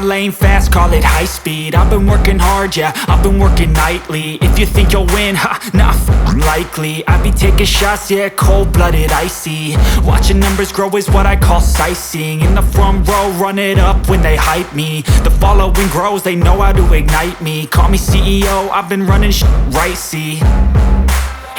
lane fast, call it high speed. I've been working hard, yeah, I've been working nightly. If you think you'll win, ha, not likely. I be taking shots, yeah, cold-blooded, icy. Watching numbers grow is what I call sightseeing. In the front row, run it up when they hype me. The following grows, they know how to ignite me. Call me CEO, I've been running right, see.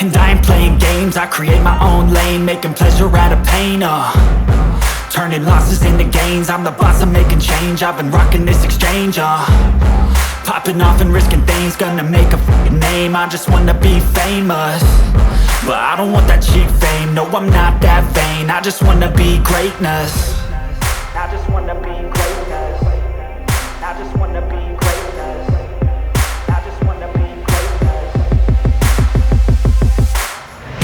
And I ain't playing games, I create my own lane, making pleasure out of pain, turning losses into gains. I'm the boss, I'm making change. I've been rocking this exchange, popping off and risking things. Gonna make a f***ing name. I just wanna be famous, but I don't want that cheap fame. No, I'm not that vain. I just wanna be greatness. I just wanna be greatness. I just wanna be greatness. I just wanna be greatness.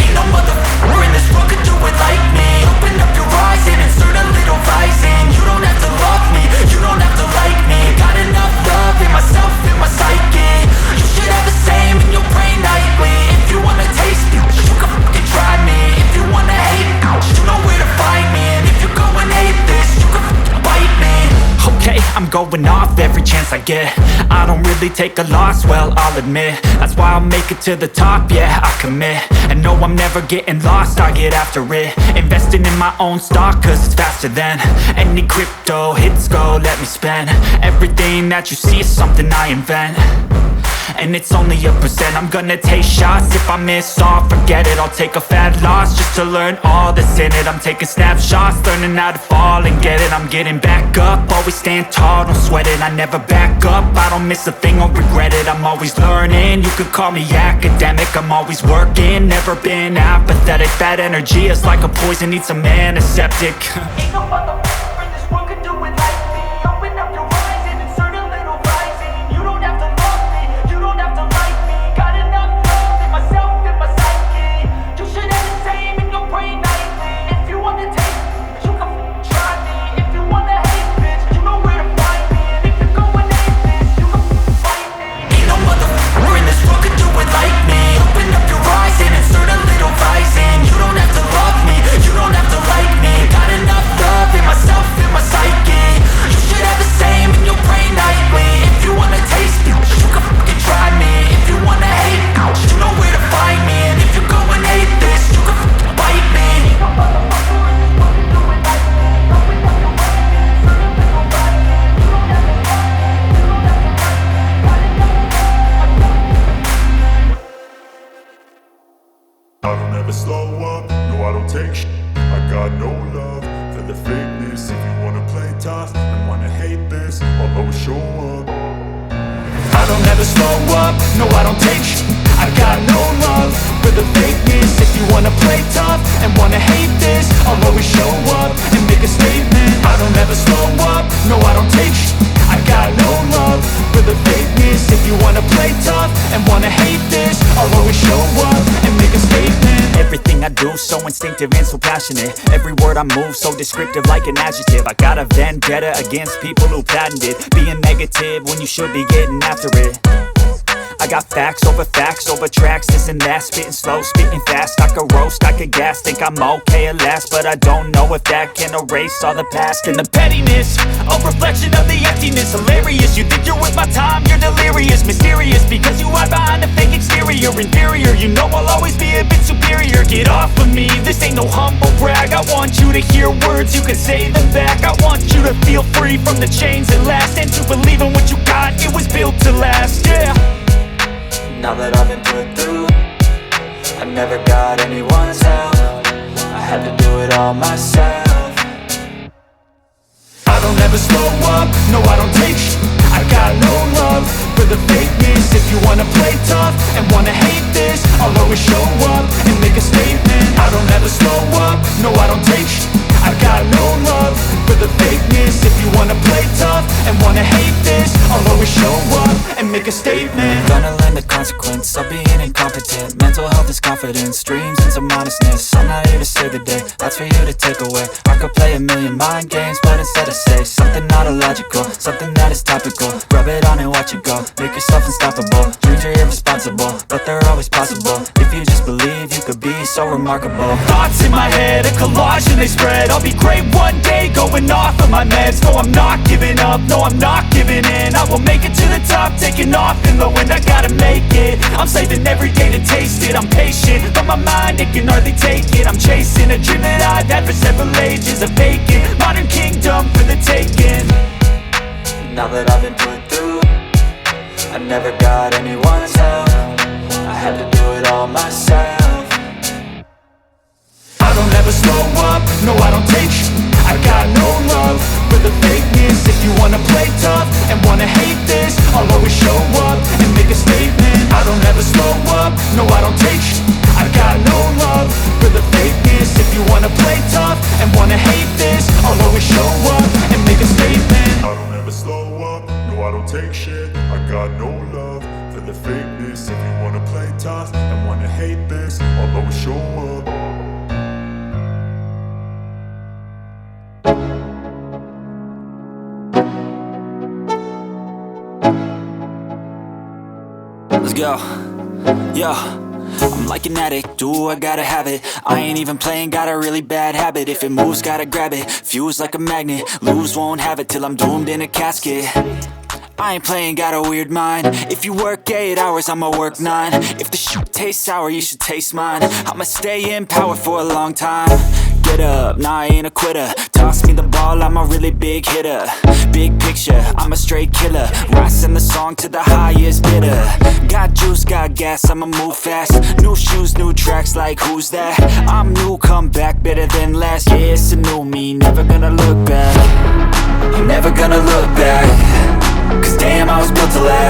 Ain't no motherfucker in this world could do it like me. Open up your eyes and insert a little rising. You don't have to love me, you don't have to like me. Got enough love in myself, in my psyche. You should have the same in your brain nightly. If you wanna taste me, you can fucking try me. If you wanna hate me, you know where to find me. And if you go and hate this, you can fucking bite me. Okay, I'm going off every chance I get. I don't really take a loss, well, I'll admit. That's why I'll make it to the top, yeah, I commit. And no, I'm never getting lost, I get after it. Investing in my own stock, cause it's faster than any crypto hits go, let me spend. Everything that you see is something I invent, and it's only a percent. I'm gonna take shots, if I miss all, forget it. I'll take a fat loss just to learn all that's in it. I'm taking snapshots, learning how to fall and get it. I'm getting back up, always stand tall, don't sweat it. I never back up, I don't miss a thing or regret it. I'm always learning, you could call me academic. I'm always working, never been apathetic. That energy is like a poison, needs some antiseptic. Ain't no motherfucker in this world could do it like me. Open up your eyes and insert a little rising. You don't have to love me, you don't have to like me. Got enough love in myself, in my psyche. You should have the same in your brain nightly. If you wanna taste me, you can try me. If you wanna hate bitch, you know where to find me. And if you go and hate this, you can fight me. Ain't no motherfucker in this world could do it like me. Open up your eyes and insert a little rising. You don't have to love me, you don't have to like me. Got enough love in myself, in my psyche. You should have the same in your brain nightly. If you wanna taste me, you can fucking try me. If you wanna hate me, you know where to find me. And if you go and hate this, you can fucking bite me. Ain't no motherfucker in this world can do it like me. Open up your eyes and insert a little rising. You don't have to love me, you don't have to like me. Got enough love. I don't ever slow up, no I don't take shit. I got no love for the fakeness. If you wanna play tough and wanna hate this, I'll always show up. I don't ever slow up, no I don't take shit. I got no love for the fakeness. If you wanna play tough and wanna hate this, I'll always show up and make a statement. I don't ever slow up, no I don't take shit. I got no love for the fakeness. If you wanna play tough and wanna hate this, I'll always show up and make a statement. Everything I do so instinctive and so passionate. Every word I move so descriptive like an adjective. I got a vendetta against people who patented being negative when you should be getting after it. I got facts over tracks, this and that. Spitting slow, spitting fast, I could roast, I could gas. Think I'm okay at last, but I don't know if that can erase all the past. And the pettiness, a reflection of the emptiness. Hilarious, you think you're with my time, you're delirious. Mysterious, because you hide behind a fake exterior. Inferior, you know I'll always be a bit superior. Get off of me, this ain't no humble brag. I want you to hear words, you can say them back. I want you to feel free from the chains that last, and to believe in what you got, it was built to last, yeah. Now that I've been put through, I never got anyone's help. I had to do it all myself. I don't ever slow up, no I don't take shit. I got no love for the fakeness. If you wanna play tough and wanna hate this, I'll always show up and make a statement. I don't ever slow up, no I don't take shit. I got no love for the fakeness. If you wanna play tough and wanna hate this, I'll always show up and make a statement. Gonna learn the consequence of being incompetent. Mental health is confidence, dreams and some honestness. I'm not here to save the day, that's for you to take away. I could play a million mind games, but instead I say something not illogical, something that is topical. Rub it on and watch it go, make yourself unstoppable. Dreams are irresponsible, but they're always possible. If you just believe, you could be so remarkable. Thoughts in my head, a collage and they spread. I'll be great one day, go going off of my meds. No, I'm not giving up, no, I'm not giving in. I will make it to the top, taking off in the wind. I gotta make it, I'm saving every day to taste it. I'm patient, but my mind, it can hardly take it. I'm chasing a dream that I've had for several ages. A vacant, modern kingdom for the taking. Now that I've been put through, I never got anyone's help. I had to do it all myself. I don't ever slow up, no I don't take sh**. I got no love for the fakeness. If you wanna play tough and wanna hate this, I'll always show up and make a statement. I don't ever slow up, no I don't take sh**. I got no love for the fakeness. If you wanna play tough and wanna hate this, I'll always show up and make a statement. I don't ever slow up, no I don't take shit. I got no love for the fakeness. If you wanna play tough and wanna hate this, I'll always show up. Let's go, yo. I'm like an addict, do I gotta have it. I ain't even playing, got a really bad habit. If it moves, gotta grab it, fuse like a magnet. Lose, won't have it till I'm doomed in a casket. I ain't playing, got a weird mind. If you work 8 hours, I'ma work 9. If the shit tastes sour, you should taste mine. I'ma stay in power for a long time. Get up, nah, I ain't a quitter. Toss me the ball, I'm a really big hitter. Big picture, I'm a straight killer. Rising the song to the highest bidder. Got juice, got gas, I'ma move fast. New shoes, new tracks, like who's that? I'm new, come back, better than last. Yeah, it's a new me, never gonna look back. I'm never gonna look back. Cause damn, I was built to last.